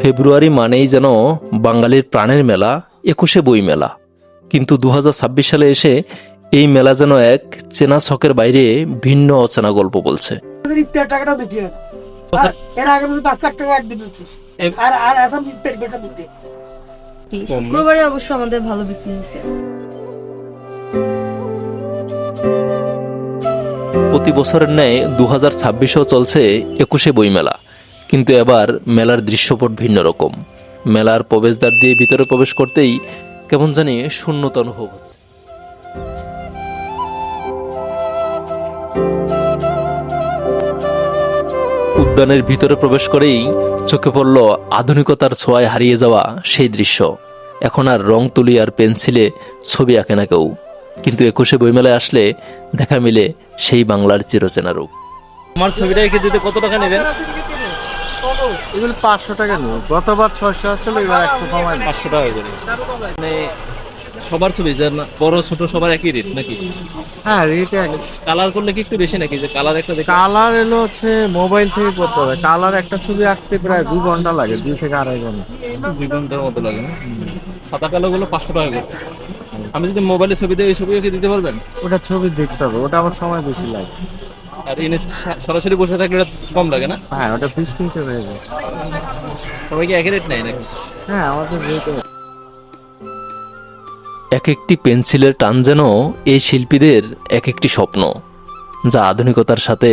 ফেব্রুয়ারি মানেই যেন বাঙালির প্রাণের মেলা, 21শে বই মেলা। কিন্তু 2026 সালে এসে এই মেলা যেন এক চেনা ছকের বাইরে ভিন্ন অচেনা গল্প বলছে। শুক্রবারে অবশ্য আমাদের ভালো বিক্রি হয়েছে। প্রতি বছরের ন্যায় 2026-ও চলছে 21শে বই মেলা, কিন্তু এবার মেলার দৃশ্যপট ভিন্ন রকম। মেলার প্রবেশদ্বার দিয়ে ভিতরে প্রবেশ করতেই কেমন জানি শূন্যতা অনুভব হচ্ছে। উদ্যানের ভিতরে প্রবেশ করেই চোখে পড়ল আধুনিকতার ছোঁয়ায় হারিয়ে যাওয়া সেই দৃশ্য। এখন আর রং তুলি আর পেন্সিলে ছবি আঁকে না কেউ, কিন্তু 21শে বইমেলায় আসলে দেখা মিলে সেই বাংলার চিরচেনা রূপ। আমার ছবিটা এঁকে দিতে কত টাকা নেবেন? এগুলো 500 টাকা নেব। গতবার 600 আসলে, এবার একটু কমায় 500 টাকা করে। মানে সবার ছবি বড় ছোট সবার একই রেট নাকি? হ্যাঁ, রেট একই। কালার করলে কি একটু বেশি নাকি? যে কালার একটা দেখে কালার এলো হচ্ছে মোবাইল থেকে করতে হবে। কালার একটা ছবি আঁকতে প্রায় 2 ঘন্টা লাগে, 2 থেকে আড়াই ঘন্টা। 2 ঘন্টার মতো লাগে না? সাদা কালো গুলো 500 টাকা করে। আমি যদি মোবাইলে ছবি দিই, ওই ছবিও কি দিতে পারবেন? ওটা ছবি দেখতে হবে, ওটা আবার সময় বেশি লাগে। আর সরাসরি বসে থাকলে এটা কম লাগে না? হ্যাঁ, ওটা 20 মিনিটে হয়ে যায়। সবাই কি একই রেট নেয় নাকি? হ্যাঁ, আমাদের রেট এক একটি পেন্সিলের টান যেন এই শিল্পীদের এক একটি স্বপ্ন, যা আধুনিকতার সাথে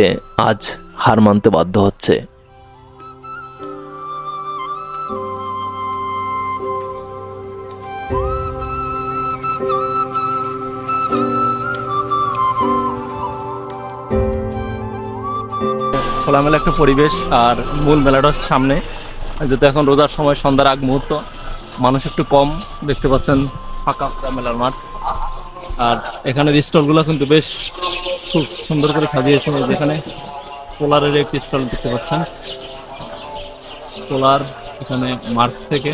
আজ হার মানতে বাধ্য হচ্ছে। খোলামেলা একটা পরিবেশ, আর মূল মেলাটার সামনে, যেহেতু এখন রোজার সময়, সন্ধ্যার আগ মুহূর্ত, মানুষ একটু কম দেখতে পাচ্ছেন, ফাঁকা মেলার মাঠ। আর এখানের স্টলগুলো কিন্তু বেশ খুব সুন্দর করে সাজিয়েছে। যেখানে পোলারের একটি স্টল দেখতে পাচ্ছেন, পোলার এখানে মার্কস থেকে।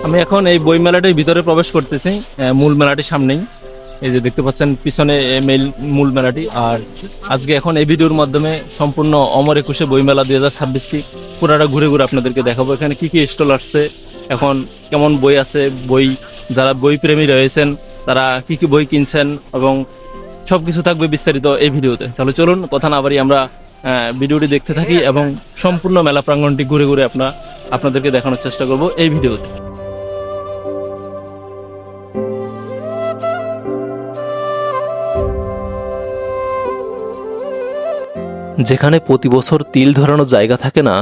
আমি এখন এই বই মেলাটির ভিতরে প্রবেশ করতেছি, মূল মেলাটির সামনেই। এই যে দেখতে পাচ্ছেন পিছনে মূল মেলাটি। আর আজকে এখন এই ভিডিওর মাধ্যমে সম্পূর্ণ অমর 21শে বই মেলা 2026টি পুরাটা ঘুরে ঘুরে আপনাদেরকে দেখাবো। এখানে কি কি স্টল আসছে, এখন কেমন বই আছে, বই যারা বই প্রেমী রয়েছেন তারা কি কি বই কিনছেন, এবং সবকিছু থাকবে বিস্তারিত এই ভিডিওতে। তাহলে চলুন কথা না বাড়ি আমরা ভিডিওটি দেখতে থাকি এবং সম্পূর্ণ মেলা প্রাঙ্গণটি ঘুরে ঘুরে আপনাদেরকে দেখানোর চেষ্টা করব এই ভিডিওতে। যেখানে প্রতি বছর তিল ধরানো জায়গা থাকে না,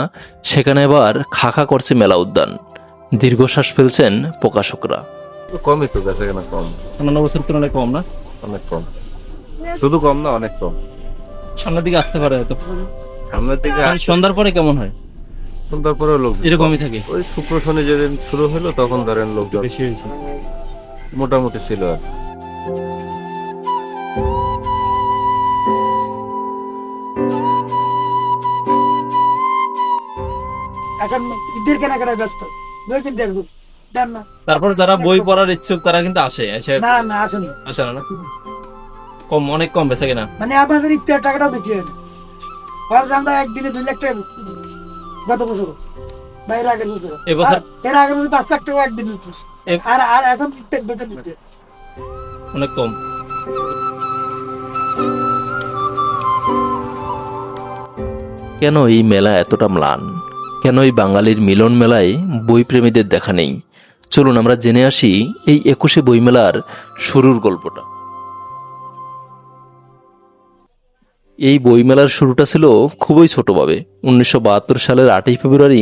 সেখানে এবার খাখা করছে মেলা উদ্যান। দীর্ঘশ্বাস ফেলছেন প্রকাশকরা। কমই তো, বেচা কেনা কম, অন্যান্য বছরের তুলনায় কম না? অনেক কম। শুধু কম না, অনেক কম। সামনের দিকে আসতে পারে হয়তো। সামনের দিকে সন্ধ্যার পরে কেমন হয়? তারপরেও লোক এরকমই থাকে। ওই শুক্র শনি যেদিন শুরু হলো তখন ধরেন লোক বেশি হয়েছে, মোটামুটি ছিল। আর এখন ঈদের কেনাকাটায় ব্যস্ত, দেখবো না। তারপর যারা বই পড়ার ইচ্ছুক তারা কিন্তু আসে না আসেনি, আসে না? কম, অনেক কম বেচা কিনা। মানে আমাদের ইফতার টাকাটাও বিক্রি হয় না। আমরা একদিনে 2 লাখ টাকা গত বছর, বাইরে আগের বছর, এবছর এর আগের বছর 5 লাখ টাকা একদিন বিক্রি। আর এখন ইফতার বেতন দিতে অনেক কম। কেন এই মেলা এতটা ম্লান? কেন এই বাঙালির মিলন মেলায় বই প্রেমীদের দেখা নেই? চলুন আমরা জেনে আসি এই 21শে বইমেলার শুরুর গল্পটা। এই বইমেলার শুরুটা ছিল খুবই ছোটভাবে। 1972 সালের 8ই ফেব্রুয়ারি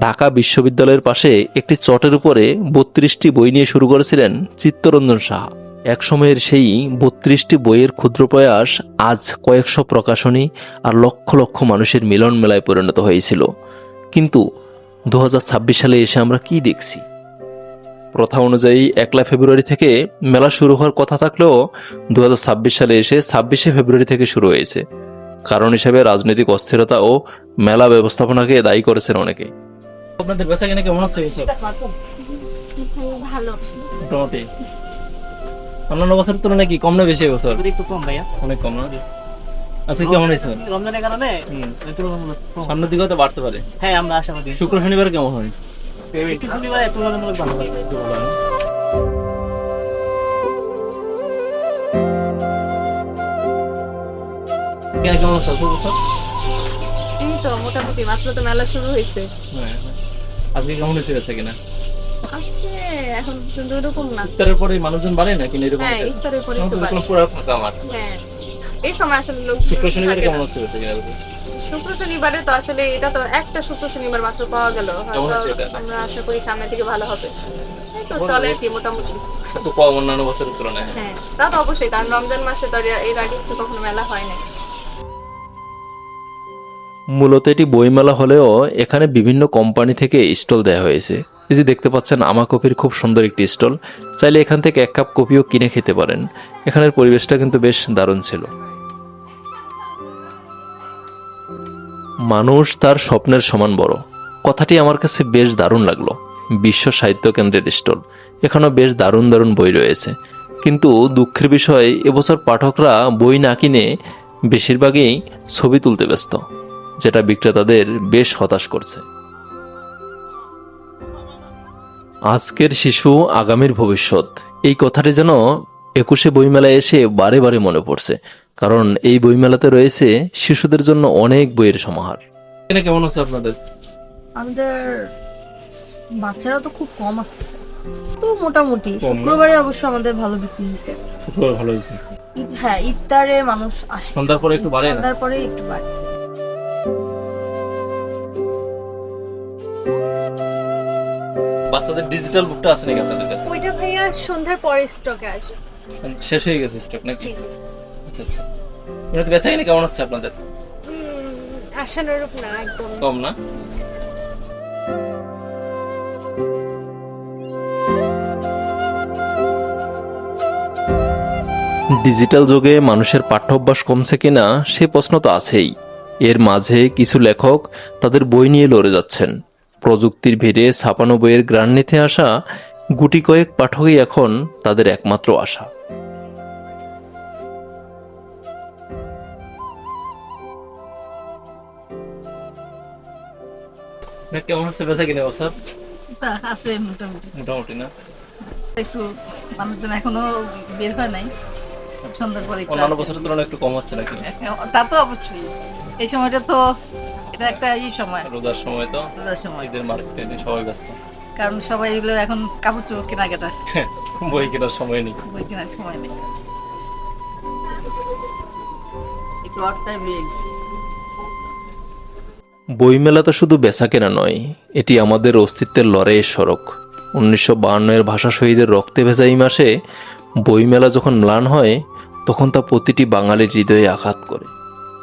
ঢাকা বিশ্ববিদ্যালয়ের পাশে একটি চটের উপরে 32টি বই নিয়ে শুরু করেছিলেন চিত্তরঞ্জন সাহা। এক সময়ের সেই 32টি বইয়ের ক্ষুদ্র প্রয়াস আজ কয়েকশো প্রকাশনী আর লক্ষ লক্ষ মানুষের মিলন মেলায় পরিণত হয়েছিল। কিন্তু 2026 সালে এসে আমরা কি দেখছি? প্রথা অনুযায়ী 1 ফেব্রুয়ারি থেকে মেলা শুরু হওয়ার কথা থাকলেও 2026 সালে এসে 26শে ফেব্রুয়ারি থেকে শুরু হয়েছে। কারণ হিসেবে রাজনৈতিক অস্থিরতা ও মেলা ব্যবস্থাপনাকে দায়ী করেছেন অনেকে। আপনাদের বেচা কিনা কেমন আছে? ভালো, মোটামুটি অন্যান্য বছরের তুলনায় কি কম না বেশি এবছর? একটু কম ভাইয়া। অনেক কম না? আজকে কেমন হয়েছে? রমজানের কারণে তুলনামূলক কম। সামনের দিকে হয়তো বাড়তে পারে। হ্যাঁ, আমরা আশাবাদী। শুক্র শনিবার কেমন হয়? একটু শনিবারে তুলনামূলক ভালো হয়। কেমন আছে অল্প বছর? এই তো মোটামুটি মাত্র তো মেলা শুরু হয়েছে। হ্যাঁ, আজকে কেমন হয়েছে বেচা কিনা? আজকে এখন পর্যন্ত এরকম না। ইফতারের পরে মানুষজন বাড়ে না কিনা এরকম? হ্যাঁ, ইফতারের পরে একটু বাড়ে। পুরো ফাঁকা আমার। হ্যাঁ, এই সময় আসলে লোক শুক্র শনিবারে থাকে কেমন না। হচ্ছে বেচা কিনা? শুক্র শনিবারে তো আসলে এটা তো একটা শুক্র শনিবার মাত্র পাওয়া গেল। কেমন হচ্ছে হয়তো এটা? আমরা আশা করি সামনে থেকে ভালো হবে। এই তো চলে আর কি মোটামুটি। একটু কম অন্যান্য বছরের তুলনায়। হ্যাঁ, তা তো অবশ্যই, কারণ রমজান মাসে তো এর আগে হচ্ছে কখনো মেলা হয় না। মূলত এটি বইমেলা হলেও এখানে বিভিন্ন কোম্পানি থেকে স্টল দেওয়া হয়েছে। এই যে দেখতে পাচ্ছেন আমা কফির খুব সুন্দর একটি স্টল, চাইলে এখান থেকে 1 কাপ কফিও কিনে খেতে পারেন। এখানের পরিবেশটা কিন্তু বেশ দারুণ ছিল। মানুষ তার স্বপ্নের সমান বড়, কথাটি আমার কাছে বেশ দারুণ লাগলো। বিশ্ব সাহিত্য কেন্দ্রের স্টল, এখানেও বেশ দারুণ দারুণ বই রয়েছে, কিন্তু দুঃখের বিষয় এবছর পাঠকরা বই না কিনে বেশিরভাগই ছবি তুলতে ব্যস্ত, যেটা বিক্রেতাদের বেশ হতাশ করছে। আজকের শিশু আগামীর ভবিষ্যৎ, এই কথাটি যেন 21শে বইমেলায় এসে বারে বারে মনে পড়ছে, কারণ এই বইমেলাতে রয়েছে শিশুদের জন্য অনেক বইয়ের সমাহার। এখানে কেমন হচ্ছে আপনাদের? আমাদের বাচ্চারা তো খুব কম আসতেছে, তো মোটামুটি কম না? শুক্রবারে অবশ্য আমাদের ভালো বিক্রি হয়েছে। শুক্রবার ভালো হয়েছে। হ্যাঁ, ইফতারে মানুষ আসে, সন্ধ্যার পরে একটু বাড়ে না? সন্ধ্যার পরে একটু বাড়ে। বাচ্চাদের ডিজিটাল বুকটা আছে নাকি আপনাদের কাছে? ওইটা ভাইয়া সন্ধ্যার পরে স্টকে আসবে। শেষ হয়ে গেছে স্টক নাকি? আচ্ছা আচ্ছা। এমনিতে বেচা কিনা কেমন হচ্ছে আপনাদের? আশানুরূপ না, একদম কম না? ডিজিটাল যুগে মানুষের পাঠ্যাভ্যাস কমছে কিনা সে প্রশ্ন তো আছেই। এর মাঝে কিছু লেখক তাদের বই নিয়ে লড়ে যাচ্ছেন। প্রযুক্তির ভিড়ে ছাপানো বইয়ের গ্রাণ নিতে আসা গুটি কয়েক পাঠকই এখন তাদের একমাত্র আশা। না, কেমন হচ্ছে বেচা কিনা বছর? আছে মোটামুটি, মোটামুটি না? একটু মানুষজন এখনো বের হয় নাই, সন্ধ্যার পরে একটু অন্যান্য আসে। বছরের তুলনায় একটু কম হচ্ছে নাকি? তা তো অবশ্যই, এই সময়টা তো এটা একটা সময়, রোজার সময় তো, রোজার সময়, ঈদের মার্কেটে সবাই ব্যস্ত, কারণ সবাই এগুলো এখন কাপড় চোপড় কেনাকাটা, বই কেনার সময় নেই। বই কেনার সময় নেই, একটু অড টাইম হয়ে গেছে। বইমেলা তো শুধু বেচাকেনা নয়, এটি আমাদের অস্তিত্বের লড়াইয়ের সড়ক। 1952-এর ভাষা শহীদের রক্তে ভেজা এই মাসে বইমেলা যখন ম্লান হয়, তখন তা প্রতিটি বাঙালির হৃদয়ে আঘাত করে।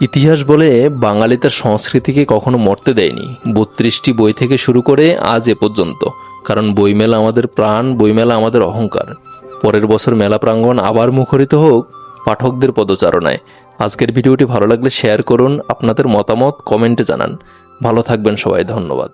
ইতিহাস বলে বাঙালি তার সংস্কৃতিকে কখনো মরতে দেয়নি। 32টি বই থেকে শুরু করে আজ এ পর্যন্ত, কারণ বইমেলা আমাদের প্রাণ, বইমেলা আমাদের অহংকার। পরের বছর মেলা প্রাঙ্গণ আবার মুখরিত হোক পাঠকদের পদচারণায়। আজকের ভিডিওটি ভালো লাগলে শেয়ার করুন, আপনাদের মতামত কমেন্টে জানান। ভালো থাকবেন সবাই, ধন্যবাদ।